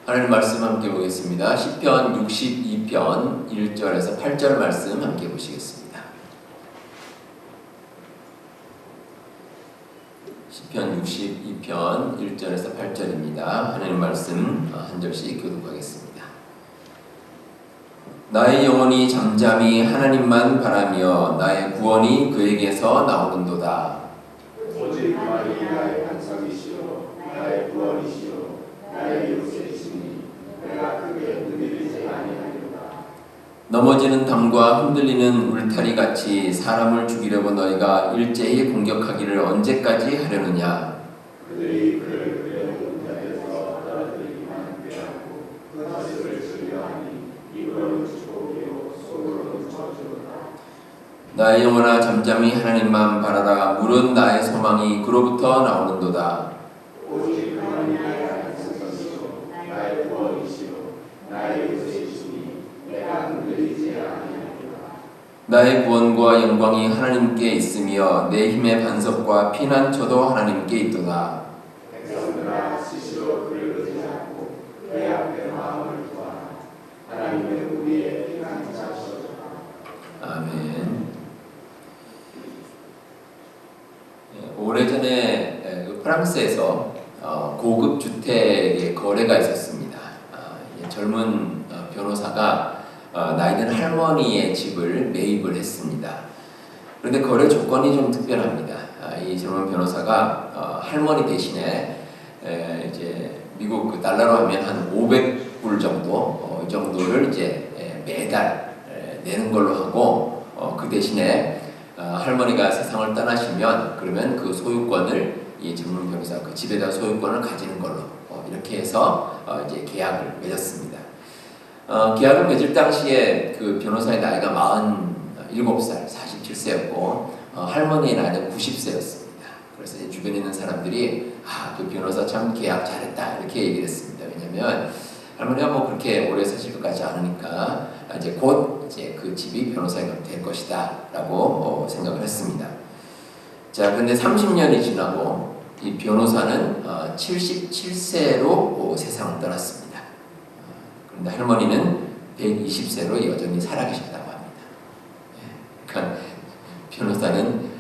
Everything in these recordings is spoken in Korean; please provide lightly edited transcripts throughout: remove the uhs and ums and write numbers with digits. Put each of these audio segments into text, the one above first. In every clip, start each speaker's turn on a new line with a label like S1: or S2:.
S1: 하나님 말씀 함께 보겠습니다. 시편 62편 1절에서 8절 말씀 함께 보시겠습니다. 시편 62편 1절에서 8절입니다. 하나님 말씀 한 절씩 교독하겠습니다. 나의 영혼이 잠잠히 하나님만 바라며 나의 구원이 그에게서 나오는도다.
S2: 오직 그만이 나의 반석이시요 나의 구원이시요 나의 요새이시니 내가 크게 흔들리지 아니하리로다.
S1: 넘어지는 담과 흔들리는 울타리 같이 사람을 죽이려고 너희가 일제히 공격하기를 언제까지 하려느냐.
S2: 그들이 그를 그려놓은 자리에서 떨어뜨리기만 빼앗고 그 덫을 즐겨하니 입으로는 축복이요 속으로는 저주로다.
S1: 나의 영혼아 잠잠히 하나님만 바라라. 물은 나의 소망이 그로부터 나오는도다.
S2: 오직 그만이 나의 반석이시요 나의 구원이시요 나의 요새이시니 내가 흔들리지 아니하리로다.
S1: 나의 구원과 영광이 하나님께 있으며 내 힘의 반석과 피난처도 하나님께 있도다.
S2: 백성들아 스스로 그를 의지하고 그의 앞에 마음을 두어라. 하나님은 우리의 피난처시로다.
S1: 아멘. 오래전에 프랑스에서 고급 주택의 거래가 있었습니다. 젊은 변호사가 나이든 할머니의 집을 매입을 했습니다. 그런데 거래 조건이 좀 특별합니다. 이 젊은 변호사가 할머니 대신에 이제 미국 그 달러로 하면 한 500불 정도 이 정도를 이제 매달 내는 걸로 하고 그 대신에 할머니가 세상을 떠나시면 그러면 그 소유권을 이 젊은 변호사 그 집에 대한 소유권을 가지는 걸로 이렇게 해서 이제 계약을 맺었습니다. 계약을 맺을 당시에 그 변호사의 나이가 47살, 47세였고 할머니의 나이는 90세였습니다. 그래서 이제 주변에 있는 사람들이 그 변호사 참 계약 잘했다 이렇게 얘기를 했습니다. 왜냐하면 할머니가 뭐 그렇게 오래 사실 것 같지 않으니까 이제 곧 이제 그 집이 변호사가 될 것이다라고 생각을 했습니다. 자, 그런데 30년이 지나고 이 변호사는 77세로 세상을 떠났습니다. 그런데 할머니는 120세로 여전히 살아계셨다고 합니다. 그러니까 변호사는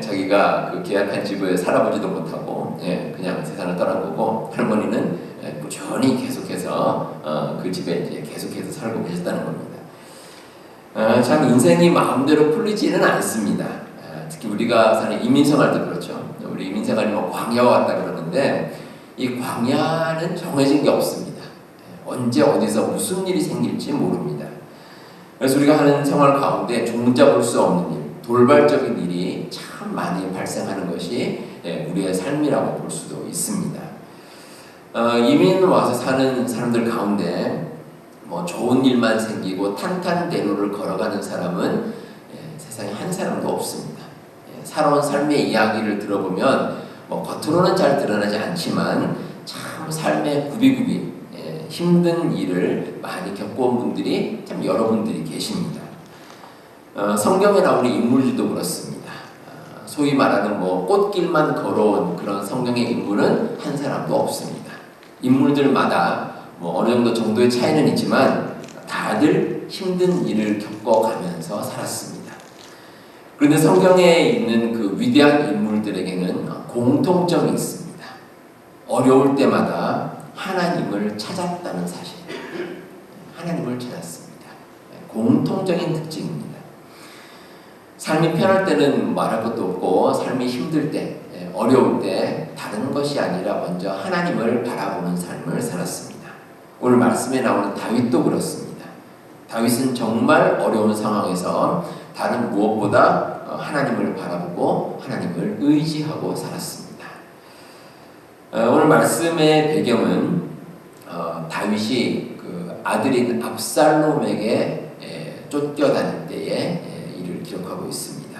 S1: 자기가 그 계약한 집을 살아보지도 못하고 그냥 세상을 떠난 거고, 할머니는 꾸준히 계속해서 그 집에 이제 계속해서 살고 계셨다는 겁니다. 참 인생이 마음대로 풀리지는 않습니다. 특히 우리가 사는 이민생활도 그렇죠. 우리 이민생활이 뭐 광야와 같다 그러는데 이 광야는 정해진 게 없습니다. 언제 어디서 무슨 일이 생길지 모릅니다. 그래서 우리가 하는 생활 가운데 종잡을 수 없는 일, 돌발적인 일이 참 많이 발생하는 것이 우리의 삶이라고 볼 수도 있습니다. 이민 와서 사는 사람들 가운데 뭐 좋은 일만 생기고 탄탄대로를 걸어가는 사람은 세상에 한 사람도 없습니다. 살아온 삶의 이야기를 들어보면 뭐 겉으로는 잘 드러나지 않지만 참 삶의 굽이굽이 힘든 일을 많이 겪어온 분들이 참 여러분들이 계십니다. 성경에 나오는 인물들도 그렇습니다. 소위 말하는 뭐 꽃길만 걸어온 그런 성경의 인물은 한 사람도 없습니다. 인물들마다 뭐 어느 정도의 차이는 있지만 다들 힘든 일을 겪어가면서 살았습니다. 그런데 성경에 있는 그 위대한 인물들에게는 공통점이 있습니다. 어려울 때마다 하나님을 찾았다는 사실. 하나님을 찾았습니다. 공통적인 특징입니다. 삶이 편할 때는 말할 것도 없고, 삶이 힘들 때, 어려울 때 다른 것이 아니라 먼저 하나님을 바라보는 삶을 살았습니다. 오늘 말씀에 나오는 다윗도 그렇습니다. 다윗은 정말 어려운 상황에서 다른 무엇보다 하나님을 바라보고 하나님을 의지하고 살았습니다. 오늘 말씀의 배경은 다윗이 그 아들인 압살롬에게 쫓겨다닐 때의 일을 기록하고 있습니다.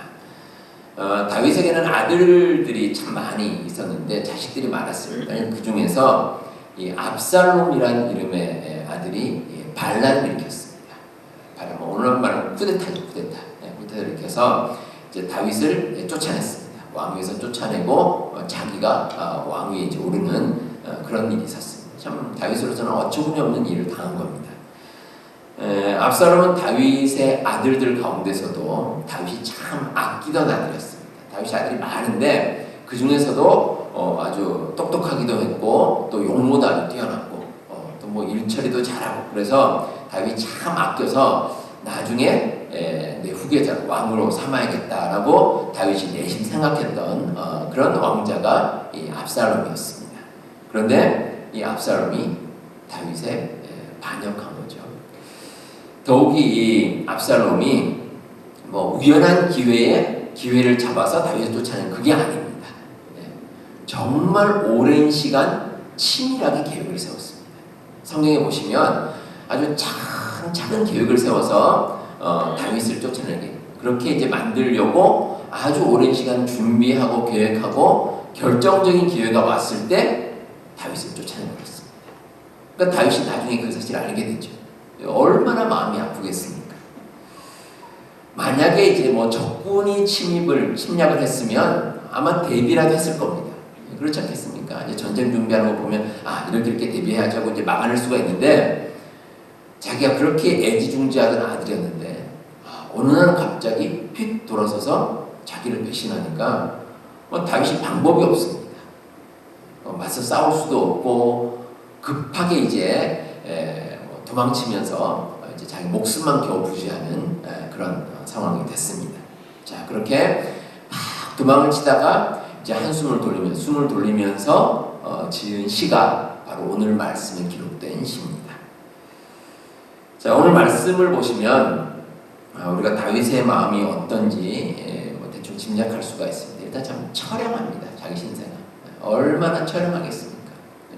S1: 다윗에게는 아들들이 참 많이 있었는데 자식들이 많았습니다. 그 중에서 이 압살롬이라는 이름의 아들이 반란을 일으켰습니다. 오늘 말하면 쿠데타죠, 쿠데타를 일으켜서 이제 다윗을 쫓아냈습니다. 왕위에서 쫓아내고 자기가 왕위에 이제 오르는 그런 일이 있었습니다. 참 다윗으로서는 어처구니 없는 일을 당한 겁니다. 압살롬은 다윗의 아들들 가운데서도 다윗이 참 아끼던 아들이었습니다. 다윗이 아들이 많은데 그 중에서도 아주 똑똑하기도 했고 또 용모도 아주 뛰어났고 또 뭐 일처리도 잘하고 그래서 다윗이 참 아껴서 나중에 내 후계자 왕으로 삼아야겠다라고 다윗이 내심 생각했던 그런 왕자가 이 압살롬이었습니다. 그런데 이 압살롬이 다윗에 반역한 거죠. 더욱이 이 압살롬이 뭐 우연한 기회를 잡아서 다윗을 쫓아낸 그게 아닙니다. 정말 오랜 시간 치밀하게 계획을 세웠습니다. 성경에 보시면 아주 차근차근 계획을 세워서 다윗을 쫓아내게 그렇게 이제 만들려고 아주 오랜 시간 준비하고 계획하고 결정적인 기회가 왔을 때 다윗을 쫓아내버렸습니다. 그러니까 다윗이 나중에 그 사실을 알게 되죠. 얼마나 마음이 아프겠습니까? 만약에 이제 뭐 적군이 침략을 했으면 아마 대비라도 했을 겁니다. 그렇지 않겠습니까? 이제 전쟁 준비하는 거 보면 이렇게 대비해야지 하고 이제 막아낼 수가 있는데 자기가 그렇게 애지중지하던 아들이었는데 어느 날 갑자기 휙 돌아서서 자기를 배신하니까 다윗이 방법이 없습니다. 맞서 싸울 수도 없고 급하게 이제 도망치면서 이제 자기 목숨만 겨우 부지하는 그런 상황이 됐습니다. 자, 그렇게 막 도망을 치다가 이제 숨을 돌리면서 지은 시가 바로 오늘 말씀에 기록된 시입니다. 자, 오늘 말씀을 보시면 우리가 다윗의 마음이 어떤지 대충 짐작할 수가 있습니다. 일단 참 처량합니다. 자기 신세가 얼마나 처량하겠습니까?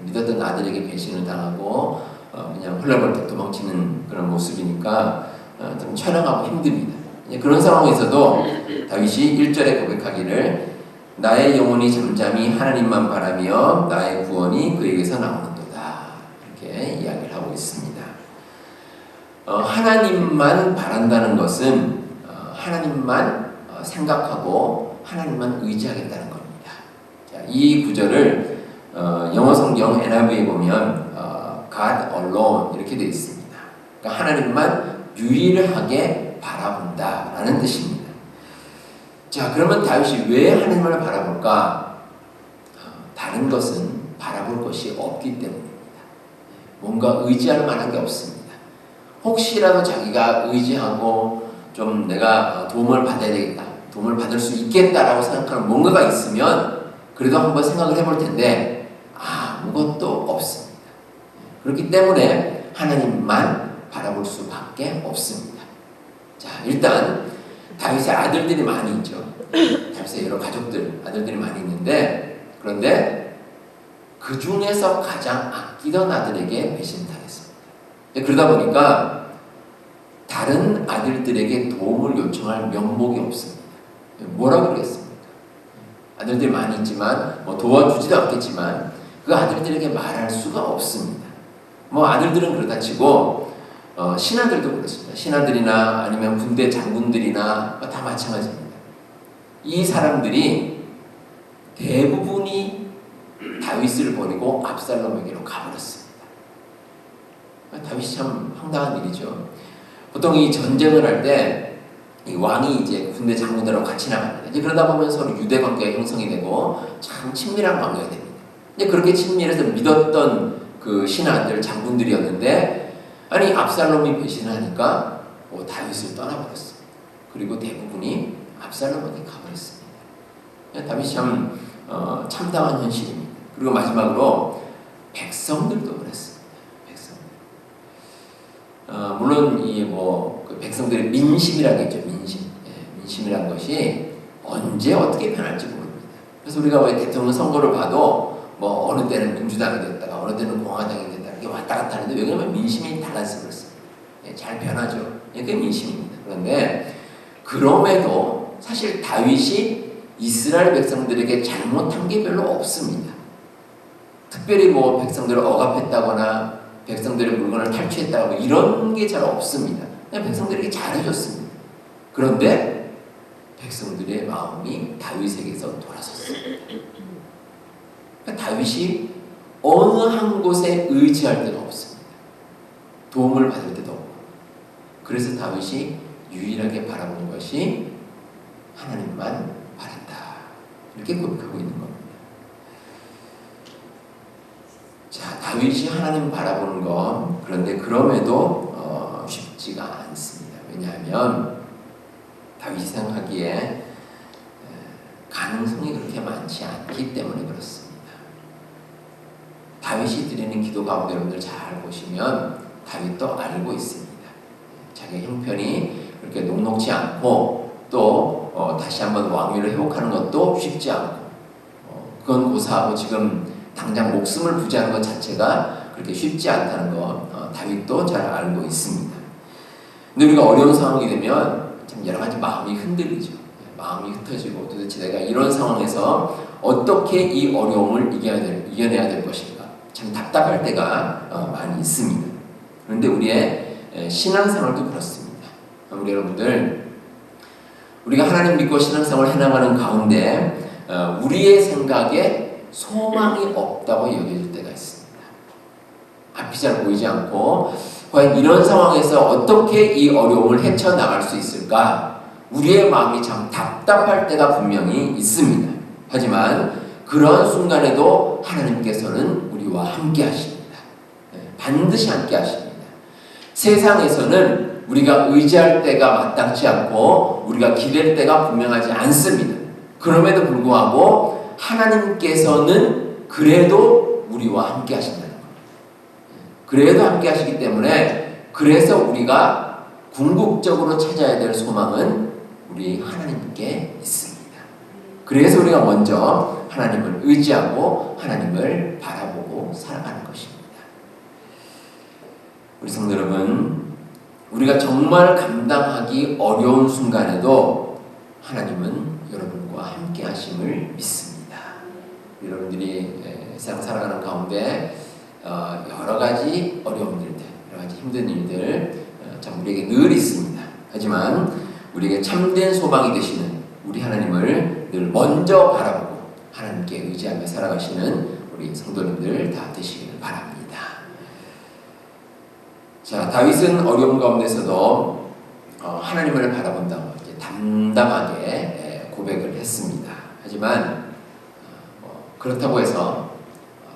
S1: 믿었던 아들에게 배신을 당하고 그냥 헐레벌떡 도망치는 그런 모습이니까 좀 처량하고 힘듭니다. 그런 상황에서도 다윗이 1절에 고백하기를 나의 영혼이 잠잠히 하나님만 바라며 나의 구원이 그에게서 나오는도다 이렇게 이야기를 하고 있습니다. 하나님만 바란다는 것은 하나님만 생각하고 하나님만 의지하겠다는 겁니다. 자, 이 구절을 영어 성경 NIV에 보면 God alone 이렇게 되어 있습니다. 그러니까 하나님만 유일하게 바라본다라는 뜻입니다. 자, 그러면 다윗이 왜 하나님을 바라볼까? 다른 것은 바라볼 것이 없기 때문입니다. 뭔가 의지할 만한 게 없습니다. 혹시라도 자기가 의지하고 좀 내가 도움을 받아야 되겠다, 도움을 받을 수 있겠다라고 생각하는 뭔가가 있으면 그래도 한번 생각을 해볼 텐데 아무것도 없습니다. 그렇기 때문에 하나님만 바라볼 수밖에 없습니다. 자, 일단 다윗의 아들들이 많이 있죠. 다윗의 여러 아들들이 많이 있는데 그런데 그 중에서 가장 아끼던 아들에게 배신당했습니다. 그러다 보니까 다른 아들들에게 도움을 요청할 명목이 없습니다. 뭐라고 그러겠습니까? 아들들이 많이 있지만 도와주지도 않겠지만 그 아들들에게 말할 수가 없습니다. 아들들은 그렇다 치고 신하들도 그렇습니다. 신하들이나 아니면 군대 장군들이나 다 마찬가지입니다. 이 사람들이 대부분이 다윗을 버리고 압살롬에게로 가버렸습니다. 다윗이 참 황당한 일이죠. 보통 이 전쟁을 할 때 이 왕이 이제 군대 장군들하고 같이 나갑니다. 이제 그러다 보면 서로 유대 관계가 형성이 되고 참 친밀한 관계가 됩니다. 이제 그렇게 친밀해서 믿었던 그 신하들 장군들이었는데 압살롬이 배신하니까 다윗을 떠나버렸습니다. 그리고 대부분이 압살롬에게 가버렸습니다. 다윗이 참 참담한 현실입니다. 그리고 마지막으로 백성들도 그랬습니다. 물론 그 백성들의 민심이라는 게 있죠. 민심이라는 것이 언제 어떻게 변할지 모릅니다. 그래서 우리가 왜 대통령 선거를 봐도 어느 때는 민주당이 됐다가 어느 때는 공화당이 됐다가 이렇게 왔다 갔다 하는데 왜 그러면 민심이 달라서 그렇습니다. 잘 변하죠. 그게 민심입니다. 그런데 그럼에도 사실 다윗이 이스라엘 백성들에게 잘못한 게 별로 없습니다. 특별히 백성들을 억압했다거나 백성들의 물건을 탈취했다거나 이런 게 잘 없습니다. 그냥 백성들에게 잘해줬습니다. 그런데 백성들의 마음이 다윗에게서 돌아섰습니다. 그러니까 다윗이 어느 한 곳에 의지할 데가 없습니다. 도움을 받을 데도 없고. 그래서 다윗이 유일하게 바라보는 것이 하나님만 바란다. 이렇게 고백하고 있는 겁니다. 자, 다윗이 하나님 바라보는 것, 그런데 그럼에도 쉽지가 않습니다. 왜냐하면 다윗이 생각하기에 가능성이 그렇게 많지 않기 때문에 그렇습니다. 다윗이 드리는 기도 가운데 여러분들 잘 보시면 다윗도 알고 있습니다. 자기 형편이 그렇게 녹록지 않고 또 다시 한번 왕위를 회복하는 것도 쉽지 않고 그건 고사하고 지금 당장 목숨을 부지하는 것 자체가 그렇게 쉽지 않다는 거 다윗도 잘 알고 있습니다. 근데 우리가 어려운 상황이 되면 참 여러 가지 마음이 흔들리죠. 마음이 흩어지고 도대체 내가 이런 상황에서 어떻게 이 어려움을 이겨내야 될 것인가 참 답답할 때가 많이 있습니다. 그런데 우리의 신앙생활도 그렇습니다. 우리 여러분들 우리가 하나님 믿고 신앙생활을 해나가는 가운데 우리의 생각에 소망이 없다고 여겨질 때가 있습니다. 앞이 잘 보이지 않고 과연 이런 상황에서 어떻게 이 어려움을 헤쳐나갈 수 있을까? 우리의 마음이 참 답답할 때가 분명히 있습니다. 하지만 그런 순간에도 하나님께서는 우리와 함께 하십니다. 반드시 함께 하십니다. 세상에서는 우리가 의지할 때가 마땅치 않고 우리가 기댈 때가 분명하지 않습니다. 그럼에도 불구하고 하나님께서는 그래도 우리와 함께 하신다는 겁니다. 그래도 함께 하시기 때문에 그래서 우리가 궁극적으로 찾아야 될 소망은 우리 하나님께 있습니다. 그래서 우리가 먼저 하나님을 의지하고 하나님을 바라보고 살아가는 것입니다. 우리 성도 여러분, 우리가 정말 감당하기 어려운 순간에도 하나님은 여러분과 함께 하심을 믿습니다. 여러분들이 세상 살아가는 가운데 여러 가지 어려운 일들, 여러 가지 힘든 일들 참 우리에게 늘 있습니다. 하지만 우리에게 참된 소망이 되시는 우리 하나님을 늘 먼저 바라보고 하나님께 의지하며 살아가시는 우리 성도님들 다 되시길 바랍니다. 자, 다윗은 어려움 가운데서도 하나님을 바라본다고 이제 담담하게 고백을 했습니다. 하지만 그렇다고 해서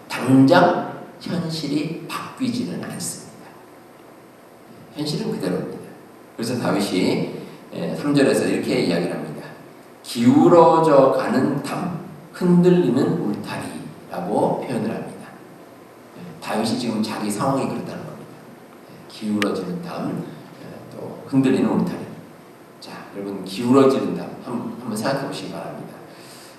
S1: 당장 현실이 바뀌지는 않습니다. 현실은 그대로입니다. 그래서 다윗이 3절에서 이렇게 이야기를 합니다. 기울어져 가는 담, 흔들리는 울타리라고 표현을 합니다. 다윗이 지금 자기 상황이 그렇다는 겁니다. 기울어지는 담, 또 흔들리는 울타리. 자, 여러분 기울어지는 담 한번 생각해 보시기 바랍니다.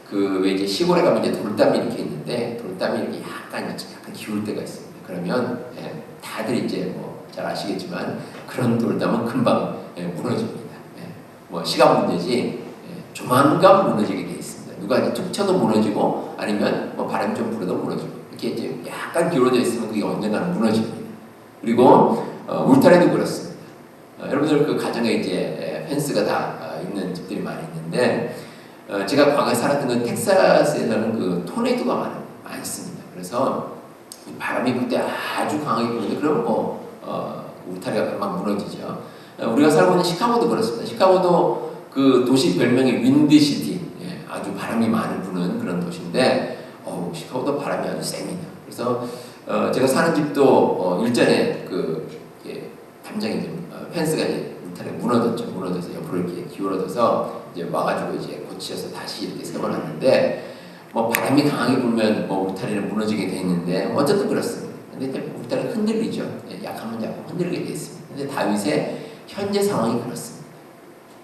S1: 그 왜 이제 시골에 가면 이제 돌담이 이렇게 있는데 돌담이 이렇게 약간 기울 때가 있습니다. 그러면 다들 이제 뭐 잘 아시겠지만 그런 돌담은 금방 무너집니다. 뭐 시간 문제지 조만간 무너지게 돼 있습니다. 누가 이제 툭 쳐도 무너지고 아니면 뭐 바람이 좀 불어도 무너지고 이렇게 이제 약간 기울어져 있으면 그게 언젠가는 무너집니다. 그리고 울타리도 그렇습니다. 여러분들 그 가정에 이제 펜스가 다 있는 집들이 많이 있는데 제가 과거에 살았던 그 텍사스에서는 그 토네이도가 많습니다. 그래서 바람이 불 때 아주 강하게 부는데 그럼 뭐 울타리가 금방 무너지죠. 우리가 살고 있는 시카고도 그렇습니다. 시카고도 그 도시 별명이 윈드시티, 아주 바람이 많이 부는 그런 도시인데 시카고도 바람이 아주 셉니다. 그래서 제가 사는 집도 일전에 그 담장이 좀 펜스가 이제 울타리가 무너져서 옆으로 이렇게 기울어져서 이제 와가지고 이제 고치셔서 다시 이렇게 세워놨는데 뭐 바람이 강하게 불면 뭐 울타리는 무너지게 돼 있는데 어쨌든 그렇습니다. 근데 울타리가 흔들리죠. 약하면 약하고 흔들리게 돼 있습니다. 근데 다윗의 현재 상황이 그렇습니다.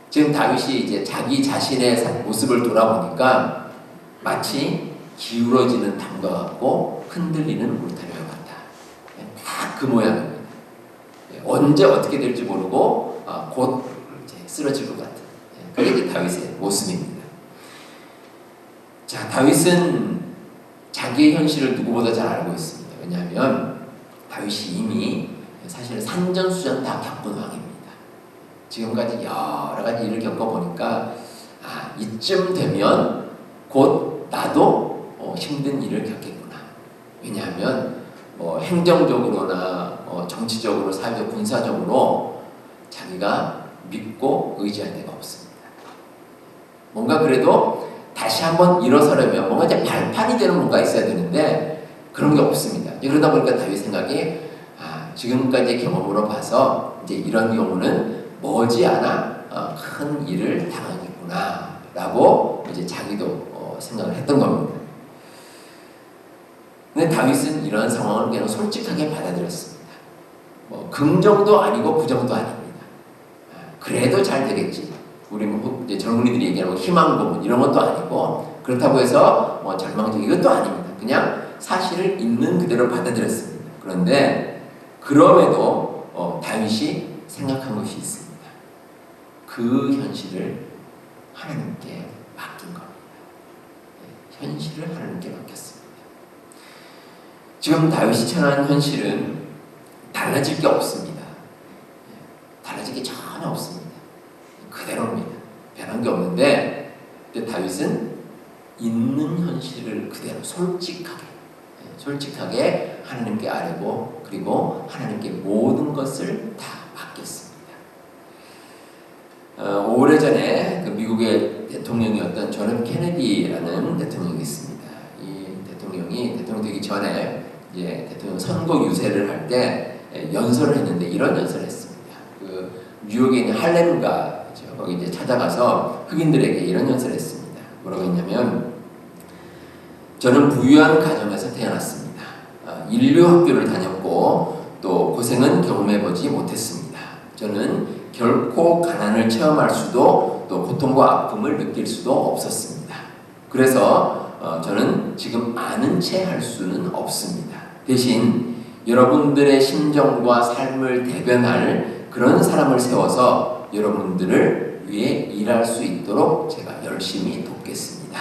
S1: 지금 다윗이 이제 자기 자신의 모습을 돌아보니까 마치 기울어지는 담과 같고 흔들리는 울타리와 같다. 다 그 모양입니다. 언제 어떻게 될지 모르고 곧 이제 쓰러질 것 같은 그게 이제 다윗의 모습입니다. 자, 다윗은 자기의 현실을 누구보다 잘 알고 있습니다. 왜냐하면 다윗이 이미 사실 산전수전 다 겪은 왕입니다. 지금까지 여러 가지 일을 겪어보니까 이쯤 되면 곧 나도 힘든 일을 겪겠구나. 왜냐하면 뭐 행정적으로나 정치적으로, 사회적, 군사적으로 자기가 믿고 의지할 데가 없습니다. 뭔가 그래도 다시 한번 일어서려면 뭔가 이제 발판이 되는 뭔가 있어야 되는데 그런 게 없습니다. 그러다 보니까 다윗 생각이 지금까지 경험으로 봐서 이제 이런 경우는 머지않아 큰 일을 당하겠구나라고 이제 자기도 생각을 했던 겁니다. 근데 다윗은 이런 상황을 그냥 솔직하게 받아들였습니다. 뭐 긍정도 아니고 부정도 아닙니다. 그래도 잘 되겠지. 우리 이제 젊은이들이 얘기하는 희망 고문 이런 것도 아니고 그렇다고 해서 뭐 절망적인 것도 아닙니다. 그냥 사실을 있는 그대로 받아들였습니다. 그런데 그럼에도 다윗이 생각한 것이 있습니다. 그 현실을 하나님께 맡긴 겁니다. 현실을 하나님께 맡겼습니다. 지금 다윗이 처한 현실은 달라질 게 없습니다. 달라질 게 전혀 없습니다. 그대로입니다. 변한 게 없는데 다윗은 있는 현실을 그대로 솔직하게 하나님께 아뢰고 그리고 하나님께 모든 것을 다 맡겼습니다. 오래전에 그 미국의 대통령이었던 존 F 케네디라는 대통령이 있습니다. 이 대통령이 대통령 되기 전에 이제 대통령 선거 유세를 할 때 연설을 했는데 이런 연설을 했습니다. 그 뉴욕에 있는 할렘가 거기 이제 찾아가서 흑인들에게 이런 연설을 했습니다. 뭐라고 했냐면 저는 부유한 가정에서 태어났습니다. 인류 학교를 다녔고 또 고생은 경험해보지 못했습니다. 저는 결코 가난을 체험할 수도 또 고통과 아픔을 느낄 수도 없었습니다. 그래서 저는 지금 아는 채 할 수는 없습니다. 대신 여러분들의 심정과 삶을 대변할 그런 사람을 세워서 여러분들을 위해 일할 수 있도록 제가 열심히 돕겠습니다.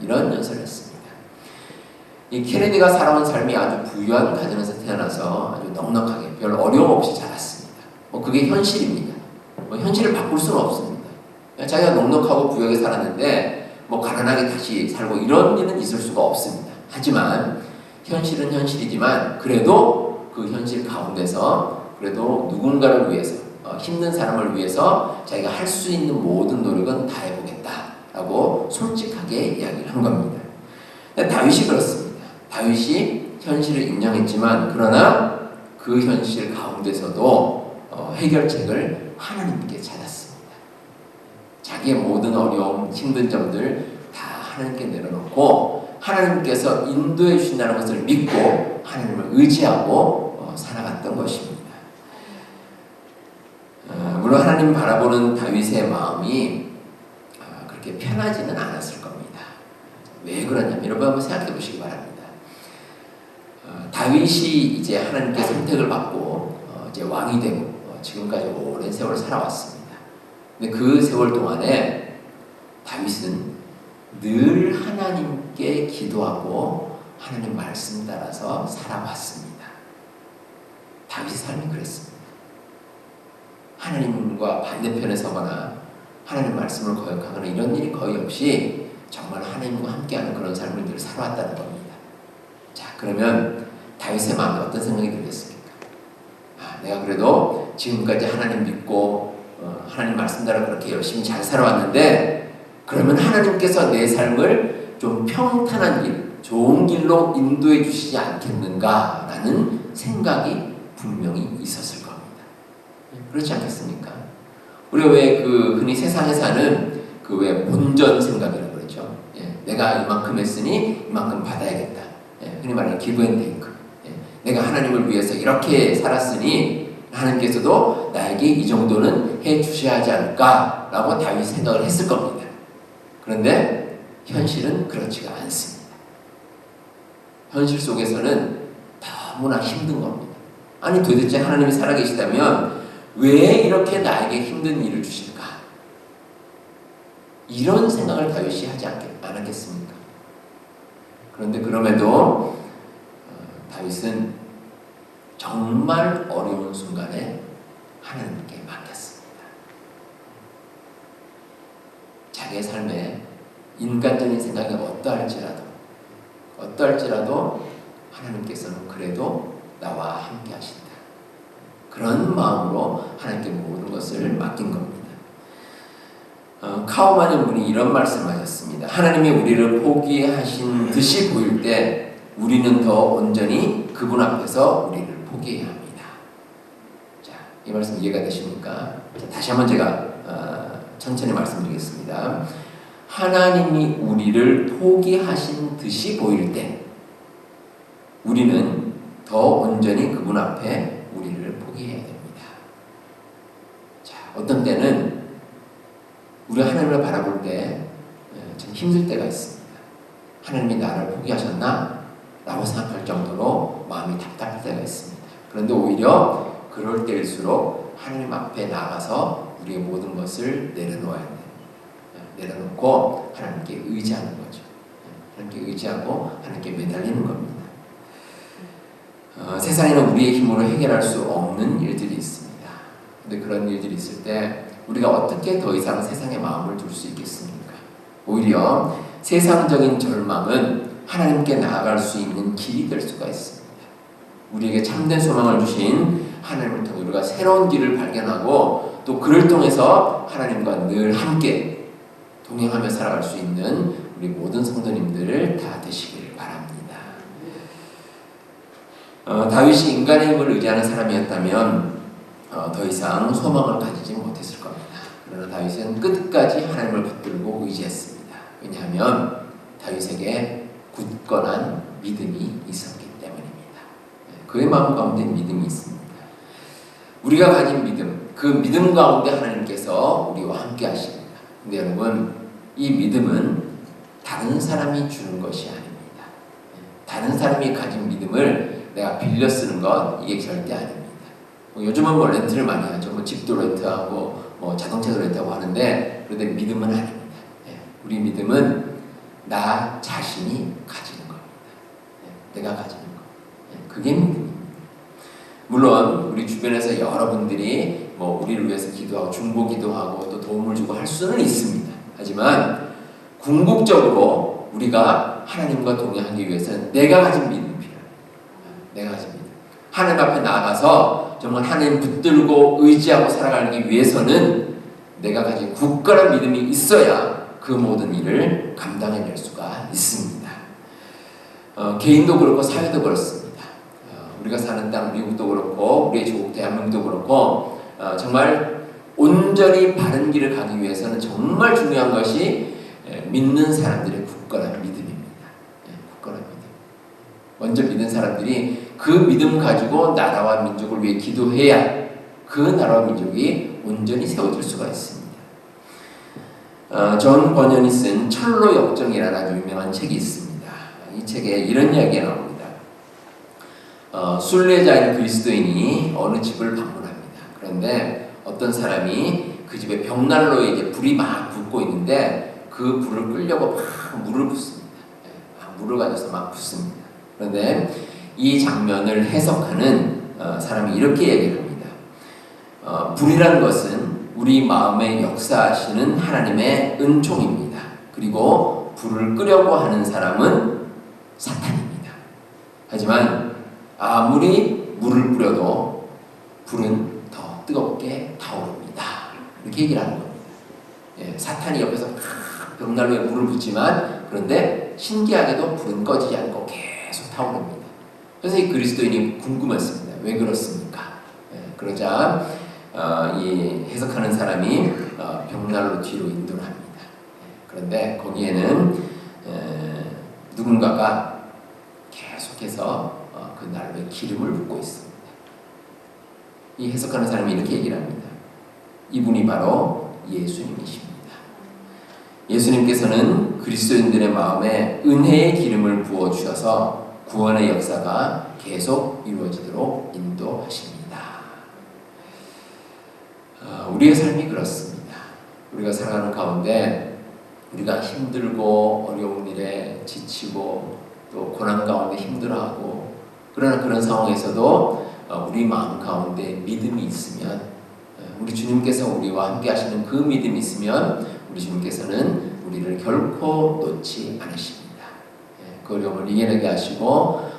S1: 이런 연설을 했습니다. 이 케네디가 살아온 삶이 아주 부유한 가정에서 태어나서 아주 넉넉하게 별 어려움 없이 자랐습니다. 그게 현실입니다. 현실을 바꿀 수는 없습니다. 자기가 넉넉하고 부유하게 살았는데 가난하게 다시 살고 이런 일은 있을 수가 없습니다. 하지만 현실은 현실이지만 그래도 그 현실 가운데서 그래도 누군가를 위해서 힘든 사람을 위해서 자기가 할 수 있는 모든 노력은 다 해보겠다라고 솔직하게 이야기를 한 겁니다. 다윗이 그렇습니다. 다윗이 현실을 인정했지만 그러나 그 현실 가운데서도 해결책을 하나님께 찾았습니다. 자기의 모든 어려움, 힘든 점들 다 하나님께 내려놓고 하나님께서 인도해 주신다는 것을 믿고 하나님을 의지하고 살아갔던 것입니다. 물론 하나님 바라보는 다윗의 마음이 그렇게 편하지는 않았을 겁니다. 왜 그러냐면 여러분 한번 생각해 보시기 바랍니다. 다윗이 이제 하나님께 선택을 받고 이제 왕이 되고 지금까지 오랜 세월을 살아왔습니다. 근데 그 세월 동안에 다윗은 늘 하나님께 기도하고 하나님 말씀 따라서 살아왔습니다. 다윗의 삶이 그랬습니다. 하나님과 반대편에 서거나 하나님 말씀을 거역하거나 이런 일이 거의 없이 정말 하나님과 함께하는 그런 삶을 늘 살아왔다는 겁니다. 자, 그러면 다윗의 마음에 어떤 생각이 들겠습니까? 내가 그래도 지금까지 하나님 믿고 하나님 말씀 따라 그렇게 열심히 잘 살아왔는데 그러면 하나님께서 내 삶을 좀 평탄한 길, 좋은 길로 인도해 주시지 않겠는가라는 생각이 분명히 있었을 겁니다. 그렇지 않겠습니까? 우리가 왜 흔히 세상에 사는 왜 본전 생각이라고 그러죠. 내가 이만큼 했으니 이만큼 받아야겠다. 흔히 말하는 기브 앤 테이크. 내가 하나님을 위해서 이렇게 살았으니 하나님께서도 나에게 이 정도는 해 주셔야 하지 않을까라고 다윗이 생각을 했을 겁니다. 그런데 현실은 그렇지가 않습니다. 현실 속에서는 너무나 힘든 겁니다. 아니 도대체 하나님이 살아계시다면 왜 이렇게 나에게 힘든 일을 주실까? 이런 생각을 다윗이 하지 않았겠습니까? 그런데 그럼에도 다윗은 정말 어려운 순간에 하나님께 맡겼습니다. 자기의 삶에 인간적인 생각이 어떠할지라도 하나님께서는 그래도 나와 함께 하신다. 그런 마음으로 하나님께 모든 것을 맡긴 겁니다. 카우만의 분이 이런 말씀하셨습니다. 하나님이 우리를 포기하신 듯이 보일 때 우리는 더 온전히 그분 앞에서 우리를 포기해야 합니다. 자, 이 말씀 이해가 되십니까? 자, 다시 한번 제가 천천히 말씀드리겠습니다. 하나님이 우리를 포기하신 듯이 보일 때 우리는 더 온전히 그분 앞에 우리를 포기해야 됩니다. 자, 어떤 때는 우리 하나님을 바라볼 때 참 힘들 때가 있습니다. 하나님이 나를 포기하셨나? 라고 생각할 정도로 마음이 답답할 때가 있습니다. 그런데 오히려 그럴 때일수록 하나님 앞에 나가서 우리의 모든 것을 내려놓아야 됩니다. 내려놓고 하나님께 의지하는 거죠. 하나님께 의지하고 하나님께 매달리는 겁니다. 세상에는 우리의 힘으로 해결할 수 없는 일들이 있습니다. 근데 그런 일들이 있을 때 우리가 어떻게 더 이상 세상에 마음을 둘 수 있겠습니까? 오히려 세상적인 절망은 하나님께 나아갈 수 있는 길이 될 수가 있습니다. 우리에게 참된 소망을 주신 하나님을 통해 우리가 새로운 길을 발견하고 또 그를 통해서 하나님과 늘 함께 동행하며 살아갈 수 있는 우리 모든 성도님들 다 되시길 바랍니다. 다윗이 인간의 힘을 의지하는 사람이었다면 더 이상 소망을 가지지 못했을 겁니다. 그러나 다윗은 끝까지 하나님을 붙들고 의지했습니다. 왜냐하면 다윗에게 굳건한 믿음이 있었기 때문입니다. 그의 마음 가운데 믿음이 있습니다. 우리가 가진 믿음, 그 믿음 가운데 하나님께서 우리와 함께 하십니다. 근데 여러분, 이 믿음은 다른 사람이 주는 것이 아닙니다. 다른 사람이 가진 믿음을 내가 빌려 쓰는 것, 이게 절대 아닙니다. 요즘은 렌트를 많이 하죠. 집도 렌트하고 자동차도 렌트하고 하는데, 그런데 믿음은 아닙니다. 우리 믿음은 나 자신이 가지는 겁니다. 내가 가지는 것. 그게 믿음입니다. 물론 우리 주변에서 여러분들이 우리를 위해서 기도하고 중보 기도하고 또 도움을 주고 할 수는 있습니다. 하지만 궁극적으로 우리가 하나님과 동행하기 위해서는 내가 가진 믿음이 필요합니다. 내가 가진 믿음. 하나님 앞에 나아가서 정말 하나님 붙들고 의지하고 살아가기 위해서는 내가 가진 굳건한 믿음이 있어야 그 모든 일을 감당해낼 수가 있습니다. 개인도 그렇고 사회도 그렇습니다. 우리가 사는 땅 미국도 그렇고 우리의 조국 대한민국도 그렇고 정말 온전히 바른 길을 가기 위해서는 정말 중요한 것이 믿는 사람들의 굳건한 믿음입니다. 굳건한 믿음. 먼저 믿는 사람들이 그 믿음 가지고 나라와 민족을 위해 기도해야 그 나라와 민족이 온전히 세워질 수가 있습니다. 존 번연이 쓴 철로 역정이라는 아주 유명한 책이 있습니다. 이 책에 이런 이야기가 나옵니다. 순례자인 그리스도인이 어느 집을 방문합니다. 그런데 어떤 사람이 그 집에 벽난로에 이제 불이 막 붙고 있는데 그 불을 끌려고 막 물을 붓습니다. 물을 가져서 막 붓습니다. 그런데 이 장면을 해석하는 사람이 이렇게 얘기를 합니다. 불이라는 것은 우리 마음에 역사하시는 하나님의 은총입니다. 그리고 불을 끄려고 하는 사람은 사탄입니다. 하지만 아무리 물을 뿌려도 불은 더 뜨겁게 타오릅니다. 이렇게 얘기를 하는 겁니다. 사탄이 옆에서 벽난로에 물을 붓지만 그런데 신기하게도 불은 꺼지지 않고 계속 타오릅니다. 그래서 이 그리스도인이 궁금했습니다. 왜 그렇습니까? 그러자 이 해석하는 사람이 벽난로 뒤로 인도를 합니다. 그런데 거기에는 누군가가 계속해서 그 난로에 기름을 붓고 있습니다. 이 해석하는 사람이 이렇게 얘기를 합니다. 이분이 바로 예수님이십니다. 예수님께서는 그리스도인들의 마음에 은혜의 기름을 부어주셔서 구원의 역사가 계속 이루어지도록 인도하십니다. 우리의 삶이 그렇습니다. 우리가 살아가는 가운데 우리가 힘들고 어려운 일에 지치고 또 고난 가운데 힘들어하고 그러나 그런 상황에서도 우리 마음 가운데 믿음이 있으면 우리 주님께서 우리와 함께 하시는 그 믿음이 있으면 우리 주님께서는 우리를 결코 놓지 않으십니다. 그 어려움을 이겨내게 하시고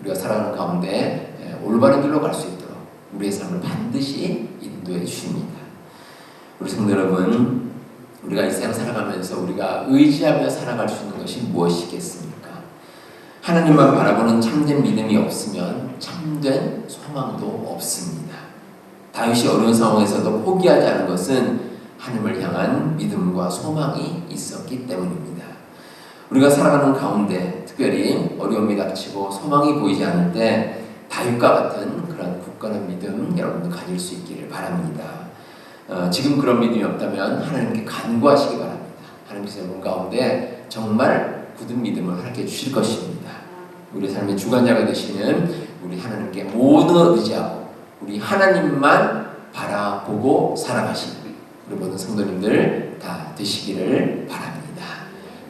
S1: 우리가 살아가는 가운데 올바른 길로 갈 수 있도록 우리의 삶을 반드시 인도해 주십니다. 우리 성도 여러분, 우리가 이 세상 살아가면서 우리가 의지하며 살아갈 수 있는 것이 무엇이겠습니까? 하나님만 바라보는 참된 믿음이 없으면 참된 소망도 없습니다. 다윗이 어려운 상황에서도 포기하지 않은 것은 하나님을 향한 믿음과 소망이 있었기 때문입니다. 우리가 살아가는 가운데 특별히 어려움이 닥치고 소망이 보이지 않을 때 다윗과 같은 그런 굳건한 믿음 여러분도 가질 수 있기를 바랍니다. 지금 그런 믿음이 없다면 하나님께 간구하시기 바랍니다. 하나님께서 여러분 가운데 정말 굳은 믿음을 허락해 주실 것입니다. 우리 삶의 주관자가 되시는 우리 하나님께 모두 의지하고 우리 하나님만 바라보고 살아가시는 우리 모든 성도님들 다 되시기를 바랍니다.